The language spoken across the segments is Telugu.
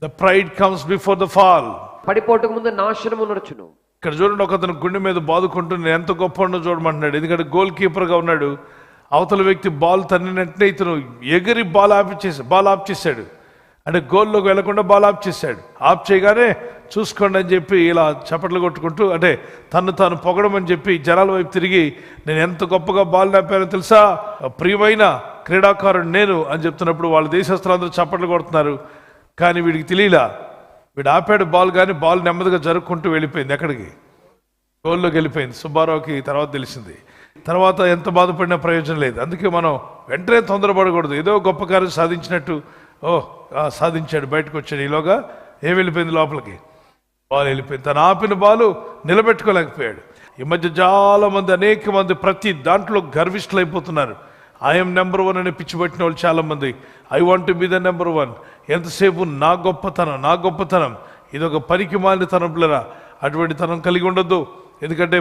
The pride comes before the fall. పడిపోటకు ముందు నాశనము నడుచును. ఇక్కడ చూడండి, ఒక అతను గుండె మీద బాదుకుంటూ నేను ఎంత గొప్ప చూడమంటున్నాడు. ఎందుకంటే గోల్ కీపర్గా ఉన్నాడు. అవతల వ్యక్తి బాల్ తన్నినట్టే ఇతను ఎగిరి బాల్ ఆఫ్ చేశాడు. అంటే గోల్లోకి వెళ్లకుండా బాల్ ఆఫ్ చేశాడు. ఆఫ్ చేయగానే చూసుకోండి అని చెప్పి ఇలా చప్పట్లు కొట్టుకుంటూ, అంటే తను తాను పొగడమని చెప్పి జనాల వైపు తిరిగి, నేను ఎంత గొప్పగా బాల్ నాపానో తెలుసా, ప్రియమైన క్రీడాకారుడు నేను అని చెప్తున్నప్పుడు వాళ్ళ దేశస్తులందరూ చప్పట్లు కొడుతున్నారు. కానీ వీడికి తెలియలా, వీడు ఆపాడు బాల్, కానీ బాల్ నెమ్మదిగా జరుపుకుంటూ వెళ్ళిపోయింది. ఎక్కడికి? గోల్లోకి వెళ్ళిపోయింది. సుబ్బారావుకి తర్వాత తెలిసింది. తర్వాత ఎంత బాధపడినా ప్రయోజనం లేదు. అందుకే మనం వెంటనే తొందరపడకూడదు. ఏదో గొప్ప కార్యం సాధించినట్టు సాధించాడు, బయటకు వచ్చాడు, ఈలోగా ఏం వెళ్ళిపోయింది లోపలికి? బాల్ వెళ్ళిపోయింది. తను ఆపిన బాలు నిలబెట్టుకోలేకపోయాడు. ఈ మధ్య చాలా మంది, అనేక మంది ప్రతి దాంట్లో గర్విష్ఠులు అయిపోతున్నారు. ఐఎమ్ నెంబర్ 1 అని పిచ్చి పట్టిన వాళ్ళు చాలా మంది. I want to be the number 1. ఎంతసేపు నా గొప్పతనం. ఇది ఒక పనికి మాలిన తనం పిల్లరా. అటువంటి తనం కలిగి ఉండొద్దు. ఎందుకంటే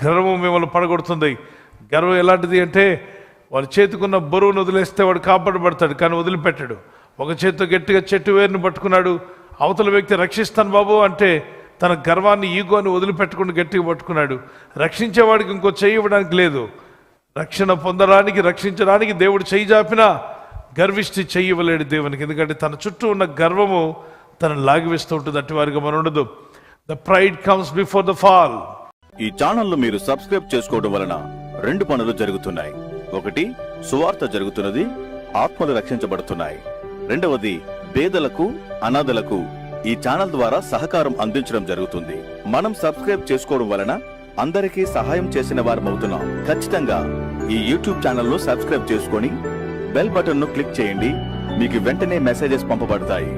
గర్వం మిమ్మల్ని పడగొడుతుంది. గర్వం ఎలాంటిది అంటే, వాళ్ళ చేతికున్న బరువును వదిలేస్తే వాడు కాపాడబడతాడు, కానీ వదిలిపెట్టాడు. ఒక చేతితో గట్టిగా చెట్టు వేరుని పట్టుకున్నాడు. అవతల వ్యక్తి రక్షిస్తాను బాబు అంటే తన గర్వాన్ని, ఈగోని వదిలిపెట్టకుండా గట్టిగా పట్టుకున్నాడు. రక్షించేవాడికి ఇంకో చెయ్యి ఇవ్వడానికి లేదు. రక్షణ పొందడానికి, రక్షించడానికి దేవుడు చెయ్యి జాపినా గర్విష్టి చెయ్యి ఇవ్వలేడు దేవునికి. ఎందుకంటే తన చుట్టూ ఉన్న గర్వము తనను లాగివేస్తూ ఉంటుంది. అట్టి వారిగా మనం ఉండదు. The pride comes before the fall. ఈ ఛానల్ ను మీరు సబ్స్క్రైబ్ చేసుకోవడం వలన 2 పనులు జరుగుతున్నాయి. ఒకటి, సువార్త జరుగుతున్నది, ఆత్మలు రక్షించబడుతున్నాయి. రెండవది, పేదలకు, అనాథలకు ఈ ఛానల్ ద్వారా సహకారం అందించడం జరుగుతుంది. మనం సబ్స్క్రైబ్ చేసుకోవడం వలన అందరికీ సహాయం చేసిన వారమవుతున్నాం. ఖచ్చితంగా ఈ యూట్యూబ్ ఛానల్ ను సబ్స్క్రైబ్ చేసుకొని బెల్ బటన్ ను క్లిక్ చేయండి. మీకు వెంటనే మెసేజెస్ పంపబడతాయి.